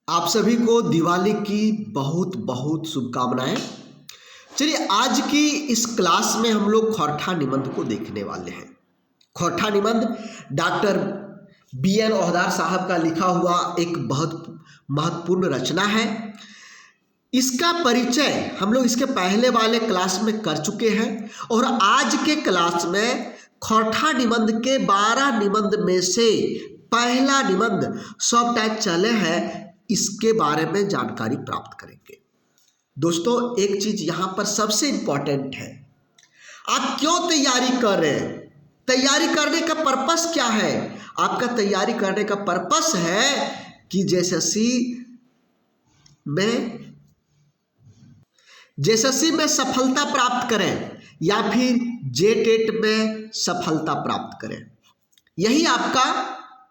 आप सभी को दिवाली की बहुत बहुत शुभकामनाएं। चलिए, आज की इस क्लास में हम लोग खौरठा निबंध को देखने वाले हैं। खौरठा निबंध डॉक्टर बी.एन. ओहदार साहब का लिखा हुआ एक बहुत महत्वपूर्ण रचना है। इसका परिचय हम लोग इसके पहले वाले क्लास में कर चुके हैं और आज के क्लास में खौरठा निबंध के 12 निबंध में से पहला निबंध सब टाइप चले हैं, इसके बारे में जानकारी प्राप्त करेंगे। दोस्तों, एक चीज यहां पर सबसे इंपॉर्टेंट है, आप क्यों तैयारी कर रहे हैं? तैयारी करने का पर्पस क्या है? आपका तैयारी करने का पर्पस है कि जेएसएससी में सफलता प्राप्त करें या फिर जेटेट में सफलता प्राप्त करें। यही आपका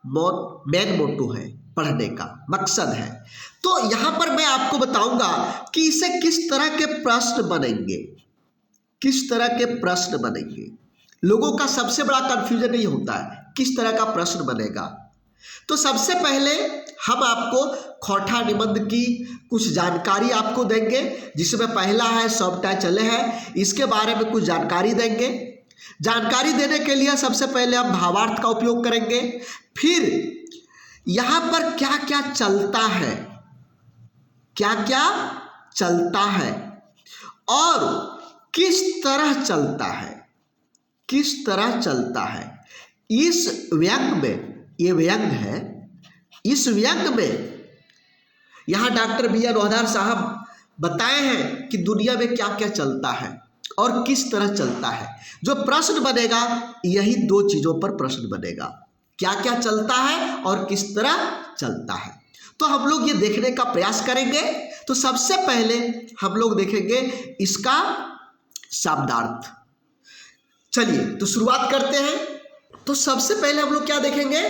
मेन मोटो है, पढ़ने का मकसद है। तो यहां पर मैं आपको बताऊंगा कि इसे किस तरह के प्रश्न बनेंगे, किस तरह के प्रश्न बनेंगे। लोगों का सबसे बड़ा कंफ्यूजन नहीं होता है किस तरह का प्रश्न बनेगा। तो सबसे पहले हम आपको खौरठा निबंध की कुछ जानकारी आपको देंगे, जिसमें पहला है सब टाइप चले हैं, इसके बारे में कुछ जानकारी देंगे। जानकारी देने के लिए सबसे पहले हम भावार्थ का उपयोग करेंगे, फिर यहां पर क्या क्या चलता है, क्या क्या चलता है और किस तरह चलता है, किस तरह चलता है। इस व्यंग में, ये व्यंग है, इस व्यंग में यहां डॉक्टर बी.एन. ओहदार साहब बताए हैं कि दुनिया में क्या क्या चलता है और किस तरह चलता है। जो प्रश्न बनेगा यही दो चीजों पर प्रश्न बनेगा, क्या क्या चलता है और किस तरह चलता है। तो हम लोग ये देखने का प्रयास करेंगे। तो सबसे पहले हम लोग देखेंगे इसका शब्दार्थ। चलिए तो शुरुआत करते हैं। तो सबसे पहले हम लोग क्या देखेंगे?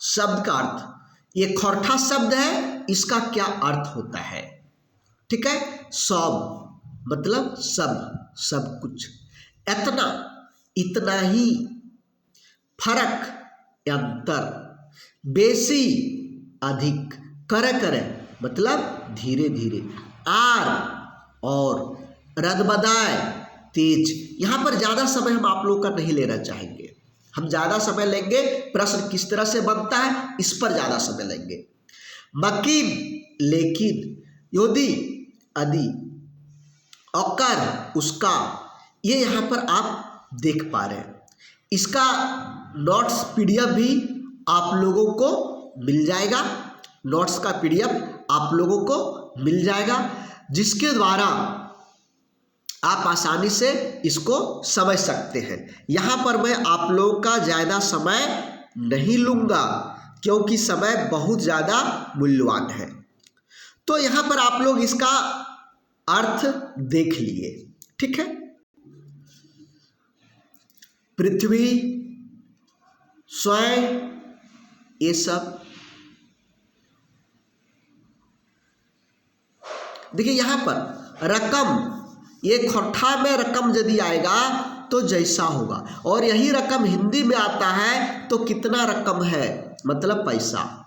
शब्द का अर्थ। ये खौरठा शब्द है, इसका क्या अर्थ होता है? ठीक है, सब मतलब सब, सब कुछ, इतना, इतना ही, फर्क, अंतर, बेसी, अधिक, करे करे मतलब धीरे धीरे, आर और, रदबदाय, तेज। यहां पर ज्यादा समय हम आप लोग का नहीं लेना चाहेंगे, हम ज्यादा समय लेंगे प्रश्न किस तरह से बनता है इस पर ज्यादा समय लेंगे। मकीन, लेकिन, यदि, यदि, औकर, उसका, ये यहां पर आप देख पा रहे हैं। इसका नोट्स पीडीएफ भी आप लोगों को मिल जाएगा, नोट्स का पीडीएफ आप लोगों को मिल जाएगा, जिसके द्वारा आप आसानी से इसको समझ सकते हैं। यहां पर मैं आप लोगों का ज़्यादा समय नहीं लूँगा क्योंकि समय बहुत ज़्यादा मूल्यवान है। तो यहां पर आप लोग इसका अर्थ देख लिए, ठीक है। पृथ्वी, स्वयं, ये सब देखिए। यहां पर रकम, ये खौरठा में रकम यदि आएगा तो जैसा होगा, और यही रकम हिंदी में आता है तो कितना रकम है मतलब पैसा।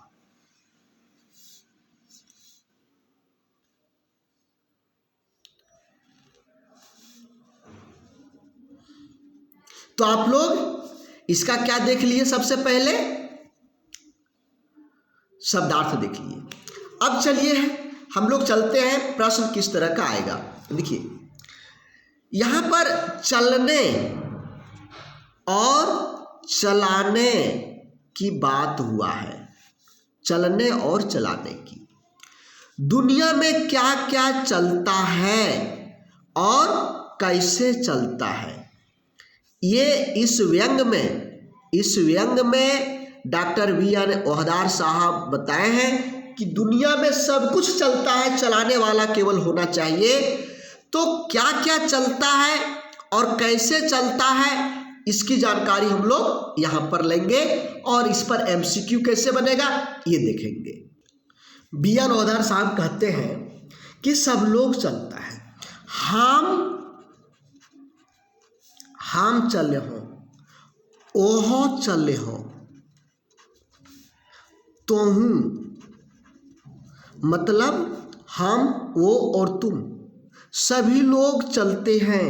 तो आप लोग इसका क्या देख लिए? सबसे पहले शब्दार्थ देख लिए। अब चलिए हम लोग चलते हैं प्रश्न किस तरह का आएगा। देखिए यहां पर चलने और चलाने की बात हुआ है, चलने और चलाने की। दुनिया में क्या क्या चलता है और कैसे चलता है, ये इस व्यंग में डॉक्टर बी.एन. ओहदार साहब बताए हैं कि दुनिया में सब कुछ चलता है, चलाने वाला केवल होना चाहिए। तो क्या क्या चलता है और कैसे चलता है इसकी जानकारी हम लोग यहां पर लेंगे और इस पर एमसीक्यू कैसे बनेगा ये देखेंगे। बी.एन. ओहदार साहब कहते हैं कि सब लोग चलता है, हम चले हो, ओहो चले हो, तोहू, मतलब हम, वो और तुम सभी लोग चलते हैं।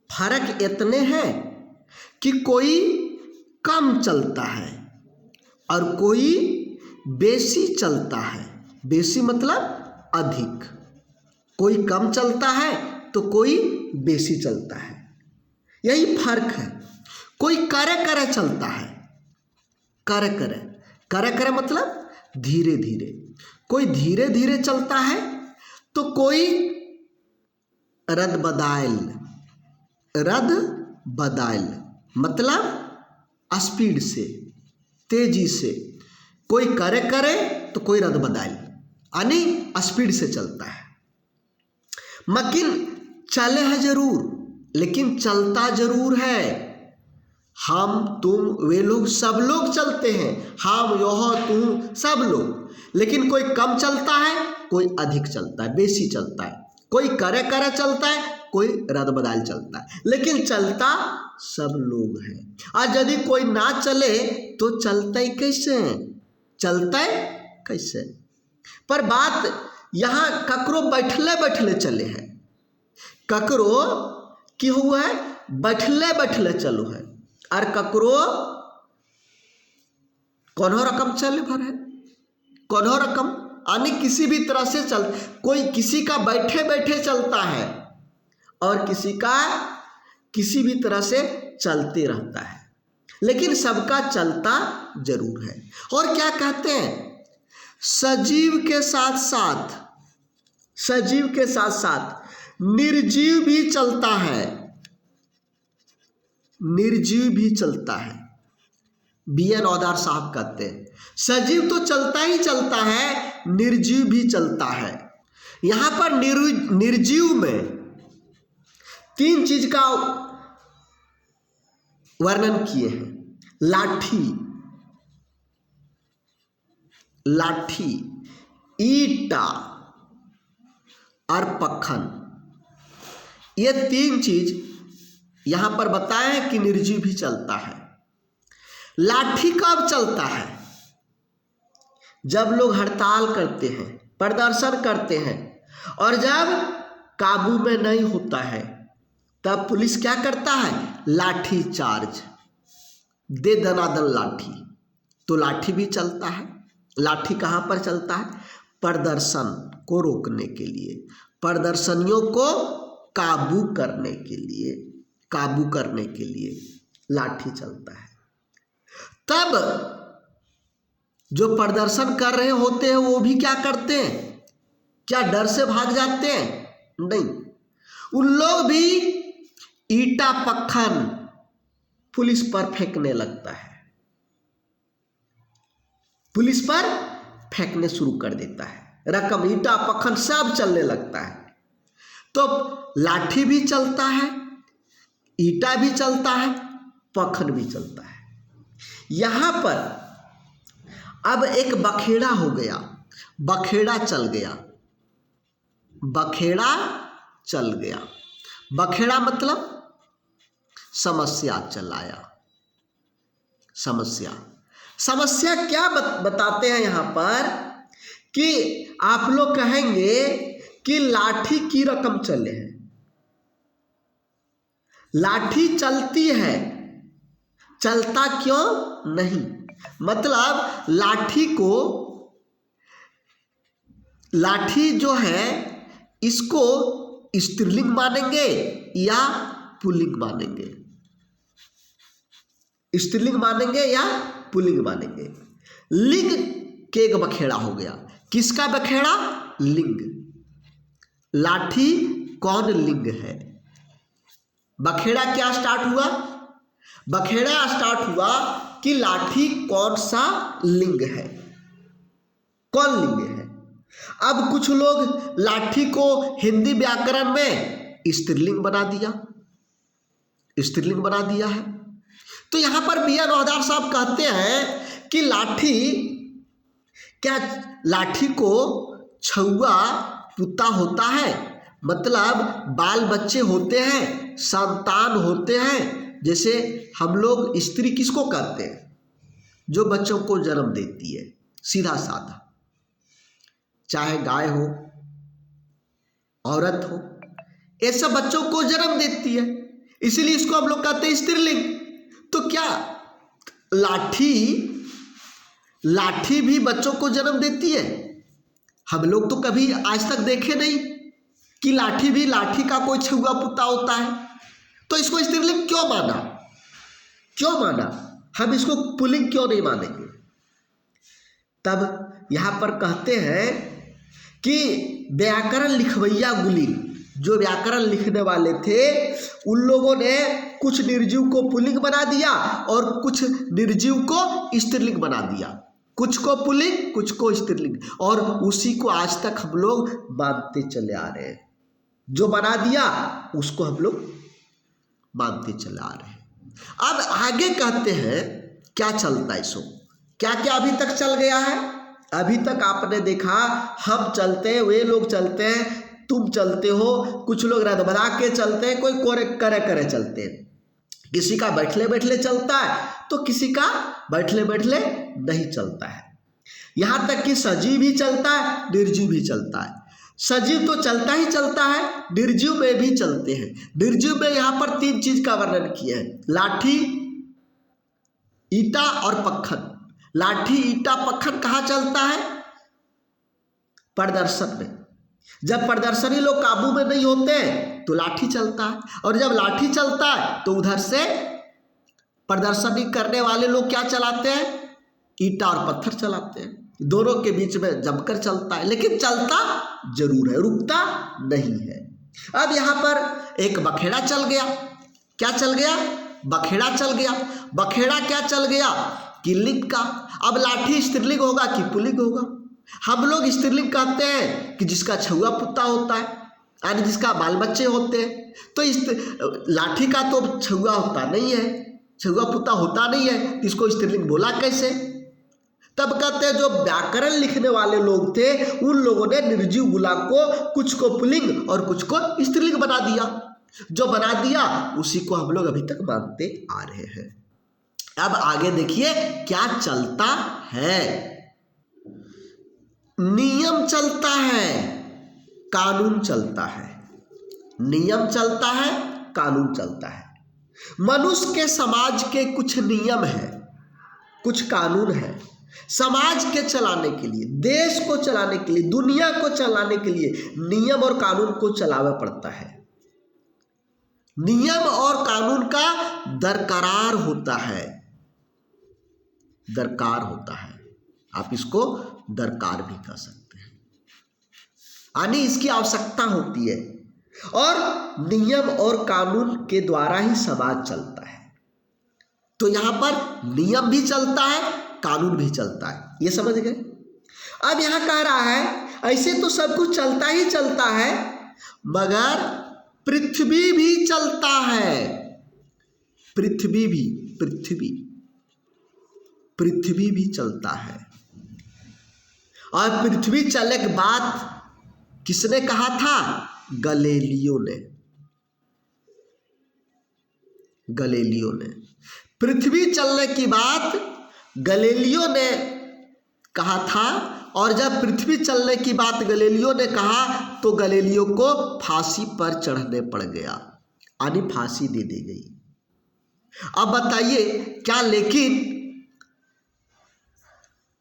फर्क इतने हैं कि कोई कम चलता है और कोई बेसी चलता है। बेसी मतलब अधिक। कोई कम चलता है तो कोई बेसी चलता है, यही फर्क है। कोई करे करे चलता है, करे करे, करे करे मतलब धीरे धीरे। कोई धीरे धीरे चलता है तो कोई रद बदाइल, रद बदाइल मतलब स्पीड से, तेजी से। कोई करे करे तो कोई रद बदाइल यानी स्पीड से चलता है। मकिन चले है जरूर, लेकिन चलता जरूर है। हम तुम वे लोग सब लोग चलते हैं, हम यह तुम सब लोग। लेकिन कोई कम चलता है, कोई अधिक चलता है, बेसी चलता है। कोई करे करे चलता है, कोई रद बदाल चलता है, लेकिन चलता सब लोग हैं। और यदि कोई ना चले तो चलता ही कैसे, चलता है कैसे। पर बात यहाँ ककरो बैठले बैठले चले हैं, ककरो की हुआ है बैठले बैठले चलो है, और ककरो कौनो रकम चले भर है। कौनो रकम यानी किसी भी तरह से चल, कोई किसी का बैठे बैठे चलता है और किसी का किसी भी तरह से चलते रहता है, लेकिन सबका चलता जरूर है। और क्या कहते हैं, सजीव के साथ साथ, सजीव के साथ साथ निर्जीव भी चलता है, निर्जीव भी चलता है। BN औदार साहब कहते हैं सजीव तो चलता ही चलता है, निर्जीव भी चलता है। यहां पर निर्जीव में 3 चीज का वर्णन किए हैं। लाठी, लाठी, ईटा और पखन, ये 3 चीज यहां पर बताएं कि निर्जीव भी चलता है। लाठी कब चलता है, जब लोग हड़ताल करते हैं, प्रदर्शन करते हैं, और जब काबू में नहीं होता है तब पुलिस क्या करता है, लाठी चार्ज, दे दनादन लाठी, तो लाठी भी चलता है। लाठी कहाँ पर चलता है, प्रदर्शन को रोकने के लिए, प्रदर्शनियों को काबू करने के लिए, काबू करने के लिए लाठी चलता है। तब जो प्रदर्शन कर रहे होते हैं वो भी क्या करते हैं, क्या डर से भाग जाते हैं, नहीं, उन लोग भी ईटा पत्थर पुलिस पर फेंकने लगता है, पुलिस पर फेंकने शुरू कर देता है, रकम ईटा पत्थर सब चलने लगता है। तो लाठी भी चलता है, ईटा भी चलता है, पत्थर भी चलता है। यहां पर अब एक बखेड़ा हो गया, बखेड़ा चल गया, बखेड़ा चल गया। बखेड़ा मतलब समस्या चलाया, समस्या। समस्या क्या बताते हैं यहां पर कि आप लोग कहेंगे कि लाठी की रकम चले हैं, लाठी चलती है, चलता क्यों नहीं, मतलब लाठी को, लाठी जो है इसको स्त्रीलिंग मानेंगे या पुल्लिंग मानेंगे, स्त्रीलिंग मानेंगे या पुल्लिंग मानेंगे। लिंग के एक बखेड़ा हो गया, किसका बखेड़ा, लिंग। लाठी कौन लिंग है, बखेड़ा क्या स्टार्ट हुआ, बखेड़ा स्टार्ट हुआ कि लाठी कौन सा लिंग है, कौन लिंग है। अब कुछ लोग लाठी को हिंदी व्याकरण में स्त्रीलिंग बना दिया, स्त्रीलिंग बना दिया है। तो यहां पर BN औदार साहब कहते हैं कि लाठी, क्या लाठी को छुआ पुता होता है, मतलब बाल बच्चे होते हैं, संतान होते हैं। जैसे हम लोग स्त्री किसको कहते हैं, जो बच्चों को जन्म देती है, सीधा साधा। चाहे गाय हो, औरत हो, ये सब बच्चों को जन्म देती है, इसीलिए इसको हम लोग कहते हैं स्त्रीलिंग। तो क्या लाठी भी बच्चों को जन्म देती है? हम लोग तो कभी आज तक देखे नहीं कि लाठी का कोई छुआ पुता होता है। तो इसको स्त्रीलिंग क्यों माना? हम इसको पुल्लिंग क्यों नहीं मानेंगे? तब यहां पर कहते हैं कि व्याकरण लिखवैया गुलिन, जो व्याकरण लिखने वाले थे, उन लोगों ने कुछ निर्जीव को पुल्लिंग बना दिया और कुछ निर्जीव को स्त्रीलिंग बना दिया। कुछ को पुल्लिंग, कुछ को स्त्रीलिंग, और उसी को आज तक हम लोग मानते चले आ रहे हैं। जो बना दिया उसको हम लोग मानते चले आ रहे हैं। अब आगे कहते हैं क्या चलता है सो, क्या क्या अभी तक चल गया है। अभी तक आपने देखा, हम चलते हैं, वे लोग चलते हैं, तुम चलते हो, कुछ लोग रदबदा के चलते हैं, कोई करे चलते हैं। किसी का बैठले बैठले चलता है तो किसी का बैठले बैठले नहीं चलता है। यहां तक कि सजीव भी चलता है, निर्जीव भी चलता है। सजीव तो चलता ही चलता है, निर्जीव में भी चलते हैं। निर्जीव में यहां पर 3 चीज का वर्णन किया है, लाठी, ईटा और पक्खन। लाठी, ईटा, पक्खन कहाँ चलता है? प्रदर्शन में। जब प्रदर्शनी लोग काबू में नहीं होते तो लाठी चलता है, और जब लाठी चलता है तो उधर से प्रदर्शनी करने वाले लोग क्या चलाते हैं? ईटा और पत्थर चलाते हैं। दोनों के बीच में जमकर चलता है, लेकिन चलता जरूर है, रुकता नहीं है। अब यहां पर एक बखेड़ा चल गया। क्या चल गया? बखेड़ा चल गया। बखेड़ा क्या चल गया? किल्लिंग का। अब लाठी स्त्रीलिंग होगा कि पुल्लिंग होगा? हम लोग स्त्रीलिंग कहते हैं कि जिसका छुआ पुता होता है, यानी जिसका बाल बच्चे होते हैं। तो इस लाठी का तो छुआ होता नहीं है, छुआ पुता होता नहीं है, इसको स्त्रीलिंग बोला कैसे? तब कहते हैं जो व्याकरण लिखने वाले लोग थे, उन लोगों ने निर्जीव गुला को कुछ को पुल्लिंग और कुछ को स्त्रीलिंग बना दिया। जो बना दिया उसी को हम लोग अभी तक मानते आ रहे हैं। अब आगे देखिए क्या चलता है। नियम चलता है, कानून चलता है। नियम चलता है, कानून चलता है। मनुष्य के समाज के कुछ नियम है, कुछ कानून है। समाज के चलाने के लिए, देश को चलाने के लिए, दुनिया को चलाने के लिए नियम और कानून को चलाना पड़ता है। नियम और कानून का दरकार होता है, दरकार होता है। आप इसको दरकार भी कह सकते हैं, यानी इसकी आवश्यकता होती है। और नियम और कानून के द्वारा ही समाज चलता है। तो यहां पर नियम भी चलता है, कानून भी चलता है। ये समझ गए? अब यहां कह रहा है ऐसे तो सब कुछ चलता ही चलता है, मगर पृथ्वी भी चलता है। पृथ्वी भी चलता है। और पृथ्वी चलने की बात किसने कहा था? गैलीलियो ने। पृथ्वी चलने की बात गैलीलियो ने कहा था, और जब पृथ्वी चलने की बात गैलीलियो ने कहा तो गैलीलियो को फांसी पर चढ़ने पड़ गया, यानी फांसी दे दी गई। अब बताइए क्या लेकिन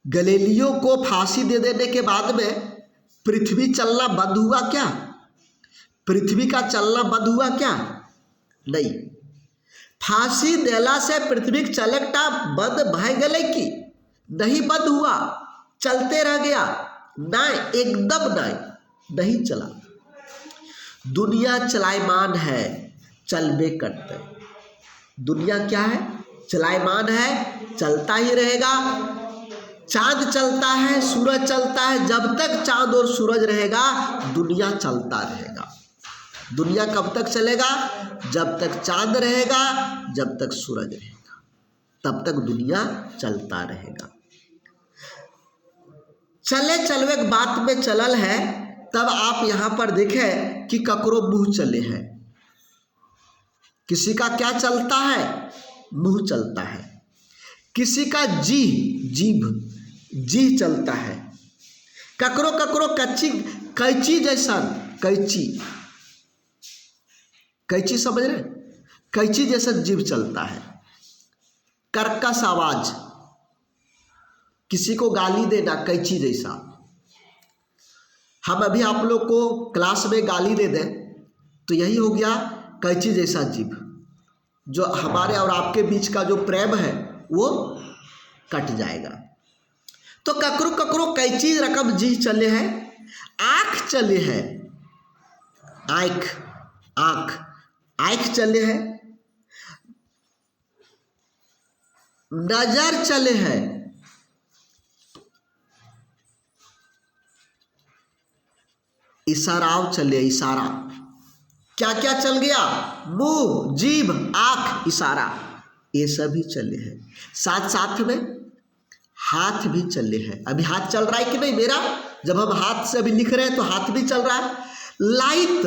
गैलीलियो को फांसी दे देने के बाद में पृथ्वी चलना बंद हुआ क्या? पृथ्वी का चलना बंद हुआ क्या? नहीं। फांसी देला से पृथ्वी चलकटा बंद भय गए कि नहीं? बंद हुआ, चलते रह गया? नहीं, एकदम नहीं चला। दुनिया चलायमान है, चलबे करते। दुनिया क्या है? चलायमान है, चलता ही रहेगा। चांद चलता है, सूरज चलता है। जब तक चांद और सूरज रहेगा दुनिया चलता रहेगा। दुनिया कब तक चलेगा? जब तक चांद रहेगा, जब तक सूरज रहेगा, तब तक दुनिया चलता रहेगा। चलवे के बात में चलल है। तब आप यहां पर देखें कि ककरो मुंह चले हैं। किसी का क्या चलता है? मुंह चलता है। किसी का जीभ चलता है। ककरो ककरो कच्ची कैची जैसन, कैची, कैची समझ रहे, कैची जैसा जीभ चलता है। कर्कश आवाज, किसी को गाली देना, कैची जैसा। हम अभी आप लोग को क्लास में गाली दे दें तो यही हो गया कैची जैसा जीभ, जो हमारे और आपके बीच का जो प्रेम है वो कट जाएगा। तो ककरो ककरो कैची रकम जीभ चले है, आँख चले है, आँख, आँख, आँख चले है, नजर चले है, इशाराव चले, इशारा। क्या क्या चल गया? मुंह, जीभ, आंख, इशारा, ये सभी चले हैं। साथ साथ में हाथ भी चले हैं। अभी हाथ चल रहा है कि नहीं मेरा? जब हम हाथ से अभी लिख रहे हैं तो हाथ भी चल रहा है। लाइट,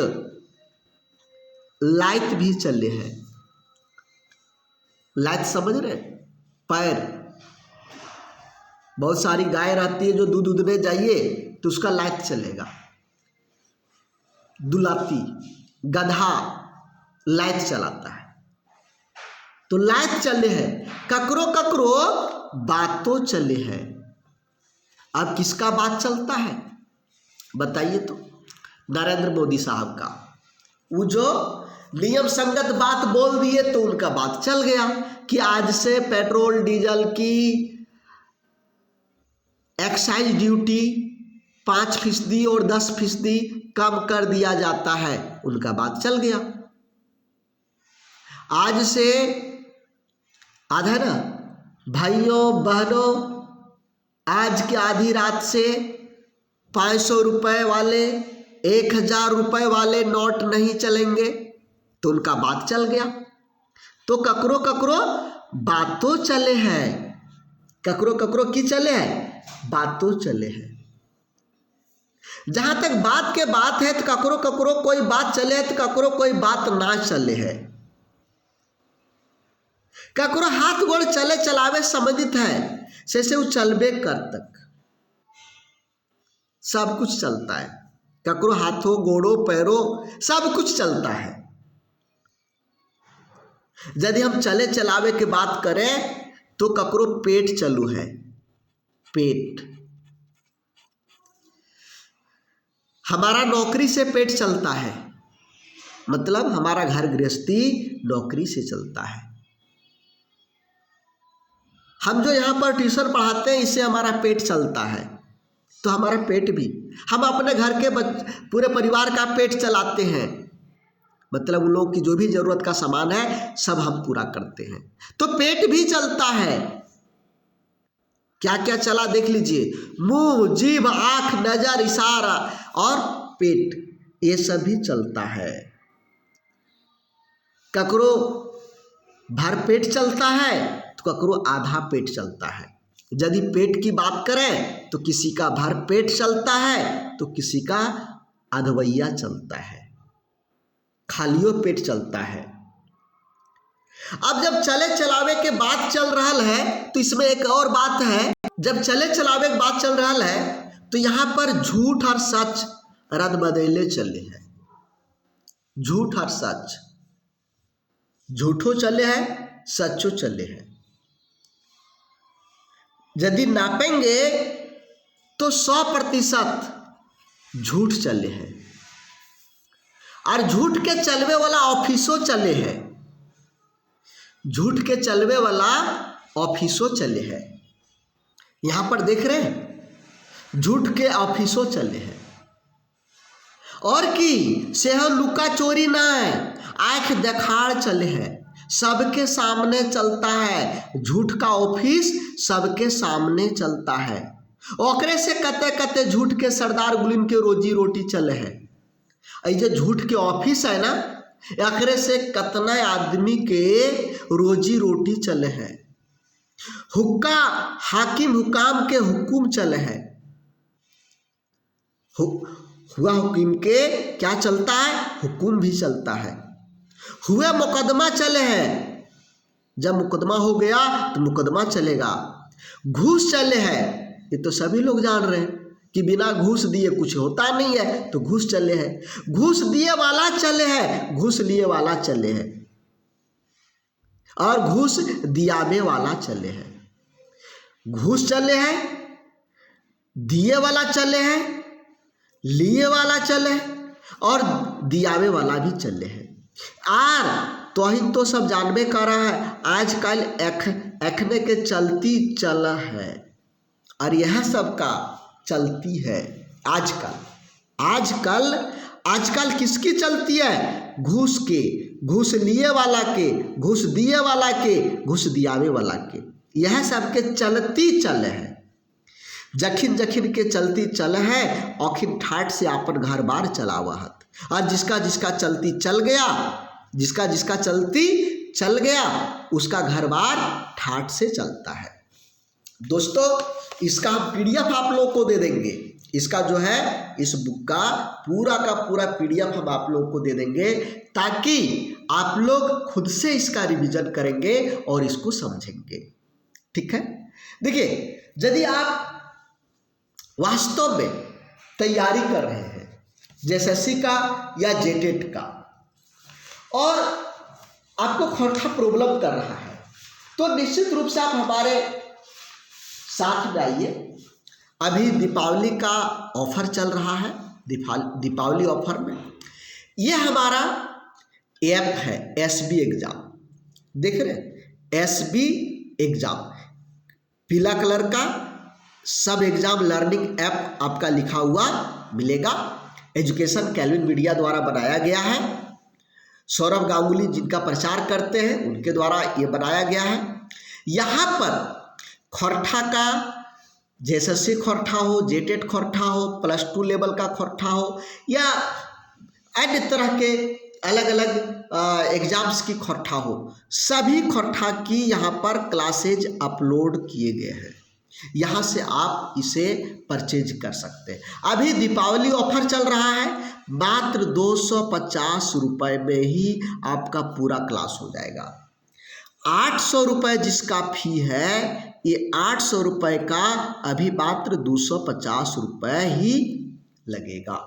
लाइट भी चले हैं। लाइट समझ रहे? पैर, बहुत सारी गाय रहती है जो दूध दूधने जाइए तो उसका लाइट चलेगा। दुलाती, गधा लाइट चलाता है। तो लाइट चले हैं। ककरो ककरो बातों चले हैं। अब किसका बात चलता है बताइए तो? नरेंद्र मोदी साहब का। वो जो नियम संगत बात बोल दिए तो उनका बात चल गया कि आज से पेट्रोल डीजल की एक्साइज ड्यूटी 5% और 10% कम कर दिया जाता है, उनका बात चल गया। आज से आधा ना भाइयों बहनों, आज की आधी रात से 500 रुपए वाले, 1000 रुपए वाले नोट नहीं चलेंगे, तो उनका बात चल गया। तो ककरो ककरो बातों चले हैं। ककरो ककरो की चले हैं? बातों चले हैं। जहां तक बात के बात है तो ककरो ककरो कोई बात चले है तो ककरो कोई बात ना चले है। ककरो हाथ गोड़ चले चलावे संबंधित है, जैसे वो चलबे कर तक सब कुछ चलता है। ककरो हाथों गोड़ों पैरों सब कुछ चलता है। यदि हम चले चलावे की बात करें तो ककरो पेट चलू है। पेट, हमारा नौकरी से पेट चलता है, मतलब हमारा घर गृहस्थी नौकरी से चलता है। हम जो यहाँ पर ट्यूशन पढ़ाते हैं इससे हमारा पेट चलता है। तो हमारा पेट भी, हम अपने घर के पूरे परिवार का पेट चलाते हैं, मतलब उन लोगों की जो भी जरूरत का सामान है सब हम पूरा करते हैं। तो पेट भी चलता है। क्या क्या चला देख लीजिए, मुंह, जीभ, आंख, नजर, इशारा और पेट, ये सभी चलता है। ककरो भर पेट चलता है तो ककरो आधा पेट चलता है। यदि पेट की बात करें तो किसी का भर पेट चलता है तो किसी का अधवैया चलता है, खालियो पेट चलता है। अब जब चले चलावे के बात चल रहा है तो इसमें एक और बात है। जब चले चलावे के बात चल रहा है तो यहां पर झूठ और सच रद बदले चले हैं। झूठ और सच, झूठो चले हैं, सचो चले हैं। यदि नापेंगे तो 100% झूठ चले हैं और झूठ के चलवे वाला ऑफिसों चले हैं। झूठ के चलवे वाला ऑफिसों चले हैं। यहां पर देख रहे हैं, झूठ के ऑफिसों चले हैं। और की से लुका चोरी ना है, आंख देखाड़ चले हैं, सबके सामने चलता है। झूठ का ऑफिस सबके सामने चलता है। ओकरे से कते कते झूठ के सरदार गुलिम के रोजी रोटी चले है। जो झूठ के ऑफिस है ना, एकरे से कतना आदमी के रोजी रोटी चले है। हुक्का हाकिम हुकाम के हुकुम चले है। हुआ हुकुम के क्या चलता है? हुकुम भी चलता है। हुए मुकदमा चले हैं, जब मुकदमा हो गया तो मुकदमा चलेगा। घूस चले हैं, ये तो सभी लोग जान रहे हैं कि बिना घूस दिए कुछ होता नहीं है, तो घूस चले हैं। घूस दिए वाला चले हैं, घूस लिए वाला चले हैं, और घूस दियावे वाला चले हैं। घूस चले हैं, दिए वाला चले हैं, लिए वाला चले हैं, और दियावे वाला भी चले हैं। आर तो ही तो सब जानबे कर रहा है, आजकल एखने के चलती चल है, और यह सब का चलती है आजकल किसकी चलती है? घूस के, घूस लिए वाला के, घूस दिए वाला के, घूस दियावे वाला के, यह सब के चलती चल है। जखिन जखिन के चलती चल है, औखिन ठाट से अपन घर बार चलावत, और जिसका जिसका चलती चल गया, जिसका जिसका चलती चल गया, उसका घर बार ठाट से चलता है। दोस्तों, इसका हम पीडीएफ आप लोग को दे देंगे। इसका जो है, इस बुक का पूरा पीडीएफ हम आप लोग को दे देंगे, ताकि आप लोग खुद से इसका रिवीजन करेंगे और इसको समझेंगे। ठीक है? देखिए, यदि आप वास्तव में तैयारी कर रहे हैं जेएसएससी का या जेटेट का, और आपको खोटा प्रॉब्लम कर रहा है, तो निश्चित रूप से आप हमारे साथ में आइए। अभी दीपावली का ऑफर चल रहा है। दीपावली ऑफर में ये हमारा ऐप है एसबी एग्जाम, देख रहे हैं? एसबी एग्जाम पीला कलर का सब एग्जाम लर्निंग ऐप आपका लिखा हुआ मिलेगा। एजुकेशन कैल्विन मीडिया द्वारा बनाया गया है। सौरभ गांगुली जिनका प्रचार करते हैं, उनके द्वारा ये बनाया गया है। यहाँ पर खोरठा का, जेएसएससी खोरठा हो, जेटेट खोरठा हो, +2 लेवल का खोरठा हो, या अन्य तरह के अलग अलग एग्जाम्स की खोरठा हो, सभी खोरठा की यहाँ पर क्लासेज अपलोड किए गए हैं। यहाँ से आप इसे परचेज कर सकते हैं। अभी दीपावली ऑफर चल रहा है, मात्र 250 रुपये में ही आपका पूरा क्लास हो जाएगा। 800 रुपये जिसका फी है, ये 800 रुपये का अभी मात्र 250 रुपये ही लगेगा।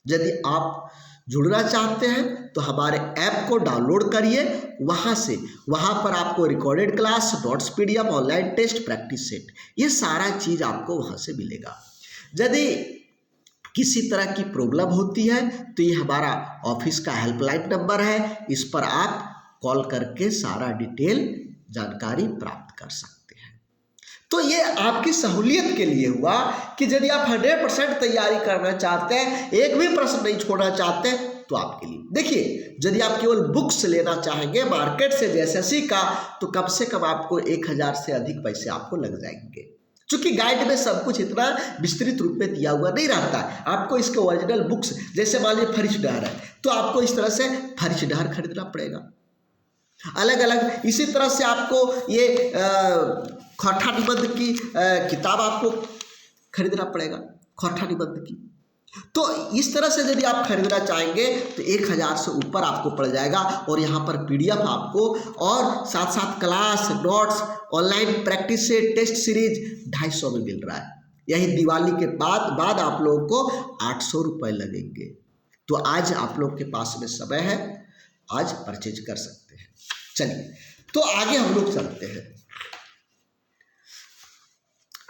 यदि आप जुड़ना चाहते हैं तो हमारे ऐप को डाउनलोड करिए, वहाँ पर आपको recorded class, notes, PDF, online test, practice set, ये सारा चीज़ आपको वहाँ से मिलेगा। यदि किसी तरह की प्रॉब्लम होती है तो ये हमारा ऑफिस का हेल्पलाइन नंबर है, इस पर आप कॉल करके सारा डिटेल जानकारी प्राप्त कर सकते हैं। तो ये आपकी सहूलियत के लिए हुआ कि यदि आप 100% तैयारी करना चाहते हैं, एक भी प्रश्न नहीं छोड़ना चाहते, तो आपके लिए देखिए, यदि आप केवल बुक्स लेना चाहेंगे मार्केट से जेएसएससी का, तो कम से कम आपको 1000 से अधिक पैसे आपको लग जाएंगे। चूंकि गाइड में सब कुछ इतना विस्तृत रूप में दिया हुआ नहीं रहता है। आपको इसके ओरिजिनल बुक्स, जैसे मान लीजिए फरिश्डहर है, तो आपको इस तरह से फरिश्डहर खरीदना पड़ेगा अलग अलग। इसी तरह से आपको ये खोरठा निबंध की किताब आपको खरीदना पड़ेगा, खोरठा निबंध की। तो इस तरह से यदि आप खरीदना चाहेंगे तो 1000 से ऊपर आपको पड़ जाएगा। और यहाँ पर पीडीएफ आपको, और साथ साथ क्लास, नोट्स, ऑनलाइन प्रैक्टिस से टेस्ट सीरीज 250 में मिल रहा है। यही दिवाली के बाद आप लोगों को 800 रुपये लगेंगे। तो आज आप लोग के पास में समय है, आज परचेज कर सकते हैं। चलिए, तो आगे हम लोग चलते हैं।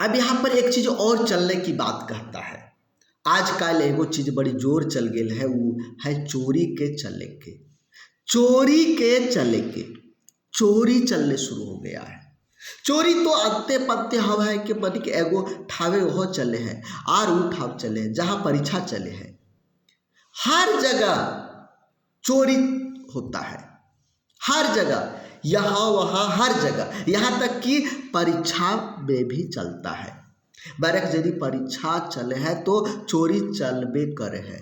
अब यहाँ पर एक चीज और चलने की बात कहता है। आजकल एगो चीज बड़ी जोर चल गई है, वो है चोरी के चले के। चोरी चलने शुरू हो गया है। चोरी तो अंते पत्ते हवा है कि मन के एगो ठावे हो चले हैं, आर ऊ ठाव चले हैं, जहाँ परीक्षा चले हैं, हर जगह चोरी होता है, हर जगह, यहाँ वहाँ हर जगह, यहाँ तक कि परीक्षा में भी चलता है। बरक यदि परीक्षा चले है तो चोरी चलबे करे है।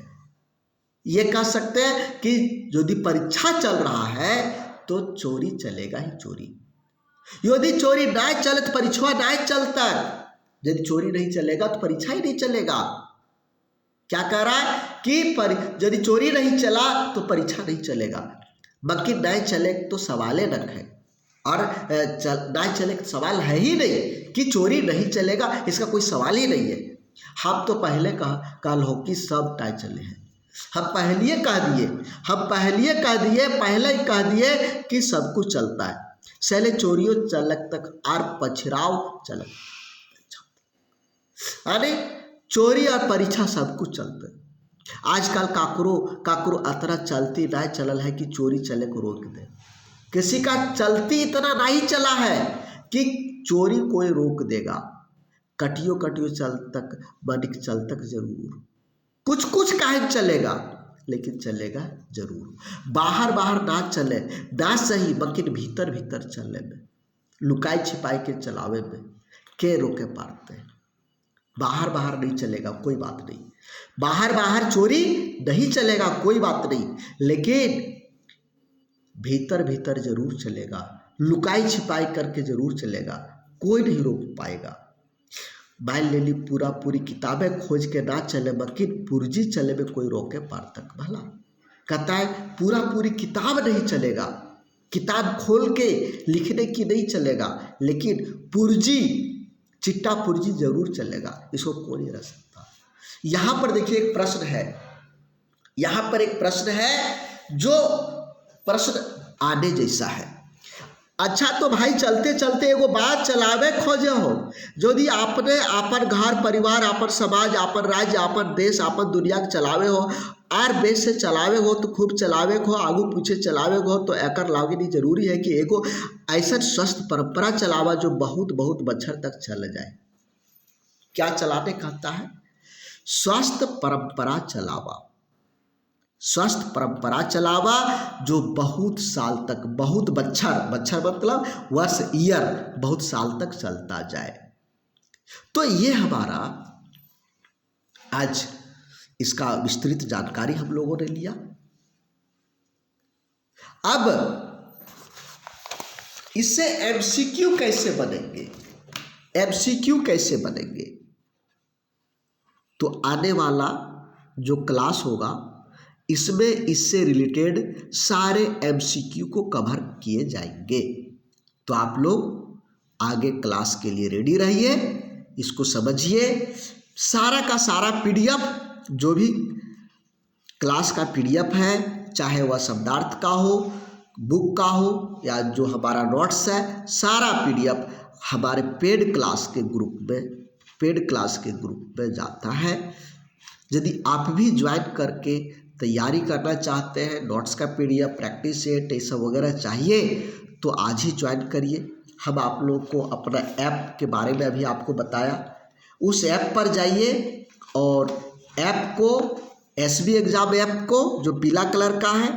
ये कह सकते हैं कि यदि परीक्षा चल रहा है तो चोरी चलेगा ही चोरी। यदि चोरी नहीं चले तो परीक्षा नहीं चलता। यदि चोरी नहीं चलेगा तो परीक्षा ही नहीं चलेगा। क्या कह रहा है कि यदि चोरी नहीं चला तो परीक्षा नहीं चलेगा। बाकी नहीं चले तो सवाल न है, और नहीं चले तो सवाल है ही नहीं कि चोरी नहीं चलेगा, इसका कोई सवाल ही नहीं है। हम तो पहले कल हो कि सब टाइ चले हैं, हम पहले ही कह दिए, पहले ही कह दिए कि सब कुछ चलता है। सैले चोरियों चलक तक आर पछराव चलक, अरे चोरी और परीक्षा सब कुछ चलता है। आजकल काकरो अतरा चलती नहीं चलल है कि चोरी चले को रोक दे। किसी का चलती इतना नहीं चला है कि चोरी कोई रोक देगा। कटियो चल तक बनिक चल तक जरूर, कुछ काहे चलेगा, लेकिन चलेगा जरूर। बाहर ना चले ना सही, मगर भीतर चले में, लुकाई छिपाई के चलावे में के रोके पाते हैं। बाहर नहीं चलेगा कोई बात नहीं, बाहर चोरी नहीं चलेगा कोई बात नहीं, लेकिन भीतर जरूर चलेगा, लुकाई छिपाई करके जरूर चलेगा, कोई नहीं रोक पाएगा। मान ले ली पूरी किताबें खोज के ना चले, मगर पुर्जी चले में कोई रोके पार तक भला। कहता है पूरी किताब नहीं चलेगा, किताब खोल के लिखने की नहीं चलेगा, लेकिन चिट्टा पुर्जी जरूर चलेगा, इसको कोई नहीं रह सकता। यहाँ पर देखिए एक प्रश्न है, जो प्रश्न आने जैसा है। अच्छा तो भाई चलते चलते एगो बात चलावे खोजे हो, यदि आपने अपन घर परिवार, अपन समाज, अपन राज्य, अपन देश, अपन दुनिया के चलावे हो, आर बेस से चलावे हो तो खूब चलावे हो, आगू पीछे चलावे हो तो एकर लागे नहीं जरूरी है कि एगो ऐसा स्वस्थ परंपरा चलावा जो बहुत बच्चर तक चल जाए। क्या चलाने कहता है? स्वस्थ परंपरा चलावा जो बहुत साल तक, बहुत बच्चर मतलब वर्ष, ईयर, बहुत साल तक चलता जाए। तो ये हमारा आज इसका विस्तृत जानकारी हम लोगों ने लिया। अब इससे एमसीक्यू कैसे बनेंगे? तो आने वाला जो क्लास होगा इसमें इससे रिलेटेड सारे एमसीक्यू को कवर किए जाएंगे। तो आप लोग आगे क्लास के लिए रेडी रहिए, इसको समझिए। सारा का सारा पीडीएफ, जो भी क्लास का पीडीएफ है, चाहे वह शब्दार्थ का हो, बुक का हो, या जो हमारा नोट्स है, सारा पीडीएफ हमारे पेड क्लास के ग्रुप में जाता है। यदि आप भी ज्वाइन करके तैयारी करना चाहते हैं, नोट्स का पीडीएफ, प्रैक्टिस सेट, ये सब वगैरह चाहिए, तो आज ही ज्वाइन करिए। हम आप लोग को अपना ऐप के बारे में अभी आपको बताया, उस ऐप पर जाइए और ऐप को, एसबी एग्जाम ऐप को जो पीला कलर का है,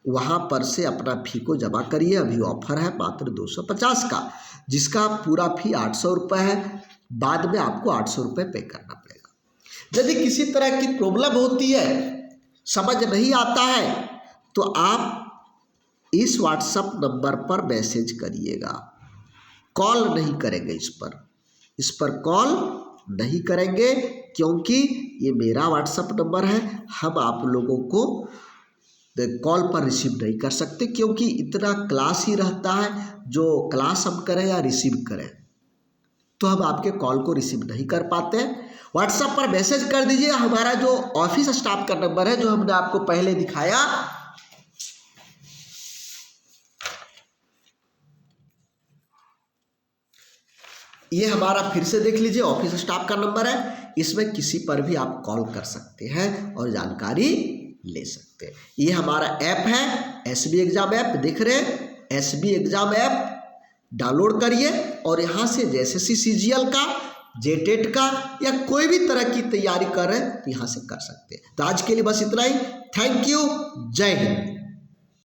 वहाँ पर से अपना फी को जमा करिए। अभी ऑफर है मात्र 250 का, जिसका पूरा फी 800 रुपये है। बाद में आपको 800 रुपये पे करना पड़ेगा। यदि किसी तरह की प्रॉब्लम होती है, समझ नहीं आता है, तो आप इस व्हाट्सएप नंबर पर मैसेज करिएगा, कॉल नहीं करेंगे। इस पर कॉल नहीं करेंगे, क्योंकि ये मेरा व्हाट्सएप नंबर है। हम आप लोगों को कॉल पर रिसीव नहीं कर सकते, क्योंकि इतना क्लास ही रहता है, जो क्लास हम करें या रिसीव करें, तो हम आपके कॉल को रिसीव नहीं कर पाते। व्हाट्सएप पर मैसेज कर दीजिए। हमारा जो ऑफिस स्टाफ का नंबर है, जो हमने आपको पहले दिखाया, ये हमारा फिर से देख लीजिए, ऑफिस स्टाफ का नंबर है। इसमें किसी पर भी आप कॉल कर सकते हैं और जानकारी ले सकते हैं। ये हमारा ऐप है, एसबी एग्जाम ऐप, दिख रहे हैं, एसबी एग्जाम ऐप डाउनलोड करिए और यहाँ से जेएसएससी सीजीएल का, जेटेट का, या कोई भी तरह की तैयारी कर रहे हैं तो यहाँ से कर सकते हैं। तो आज के लिए बस इतना ही। थैंक यू, जय हिंद।